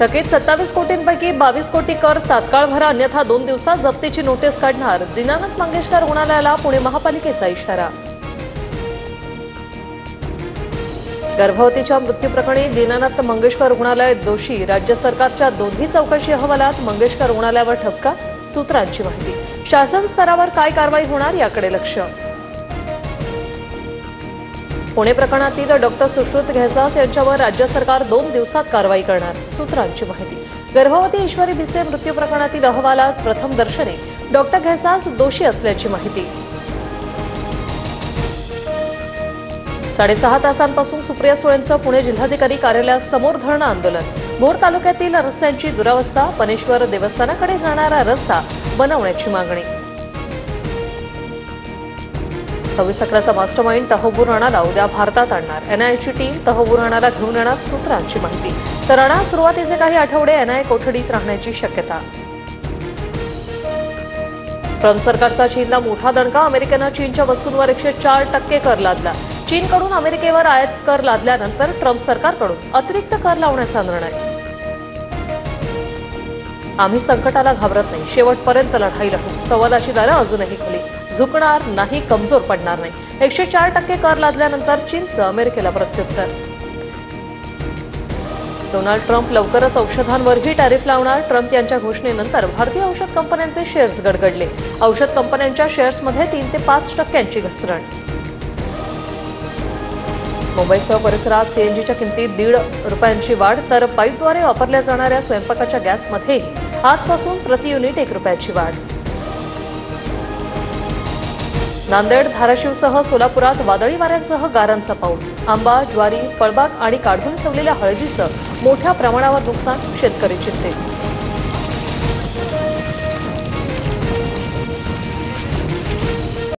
थकीत 27 कोटींपैकी 22 कोटी कर तात्काळ भरा, अन्यथा 2 दिवसात जप्तीची नोटीस काढणार. दीनानाथ मंगेशकर रुग्णालयाला पुणे महापालिकेचा इशारा. गर्भवतीच्या मृत्यूप्रकरणी दीनानाथ मंगेशकर रुग्णालय दोषी. राज्य सरकारच्या दोन्ही चौकशी अहवालात मंगेशकर रुग्णालयावर ठपका. सूत्रांची माहिती. शासन स्तरावर काय कारवाई होणार याकडे लक्ष. पुणे प्रकरणातील डॉक्टर सुश्रुत घेसास यांच्यावर राज्य सरकार 2 दिवसात कारवाई करणार. सूत्रांची माहिती. गर्भवती ईश्वरी भिसे मृत्यू प्रकरणातील अहवालात प्रथम दर्शनी डॉक्टर घेसास दोषी असल्याची माहिती. 6.5 तासांपासून सुप्रिया सुळेंचं पुणे जिल्हाधिकारी कार्यालयासमोर धरणं आंदोलन. भोर तालुक्यातील रस्त्यांची दुरावस्था, पनेश्वर देवस्थानाकडे जाणारा रस्ता बनवण्याची मागणी. 26 अकराचा मास्टरमाइंड तहव्वूर राणाला उद्या भारतात आणणार. एनआयची टीम तहव्वूर राणाला घेऊन येणार. सूत्रांची माहिती. तर राणा सुरुवातीचे काही आठवडे एनआय कोठडीत राहण्याची शक्यता. ट्रम्प सरकारचा चीनला मोठा दणका. अमेरिकेनं चीनच्या वस्तूंवर 104% कर लादला. चीनकडून अमेरिकेवर आयात कर लादल्यानंतर ट्रम्प सरकारकडून अतिरिक्त कर लावण्याचा निर्णय. आम्ही संकटाला घाबरत नाही, शेवटपर्यंत लढाई लढू. संवादाची दारं अजूनही खुली. झुकणार नाही, कमजोर पडणार नाही. 104% कर लादल्यानंतर चीनचं अमेरिकेला प्रत्युत्तर. डोनाल्ड ट्रम्प लवकरच औषधांवरही टॅरिफ लावणार. ट्रम्प यांच्या घोषणेनंतर भारतीय औषध कंपन्यांचे शेअर्स गडगडले. औषध कंपन्यांच्या शेअर्समध्ये 3 ते 5% घसरण. मुंबईसह परिसरात सीएनजीच्या किमतीत ₹1.5 वाढ. तर पाईपद्वारे वापरल्या जाणाऱ्या स्वयंपाकाच्या गॅसमध्येही आजपासून प्रति युनिट ₹1 वाढ. नांदेड, धाराशिवसह सोलापुरात वादळी वाऱ्यांसह गारांचा पाऊस. आंबा, ज्वारी, फळबाग आणि काढून ठेवलेल्या हळदीचं मोठ्या प्रमाणावर नुकसान. शेतकरी चिंतेत.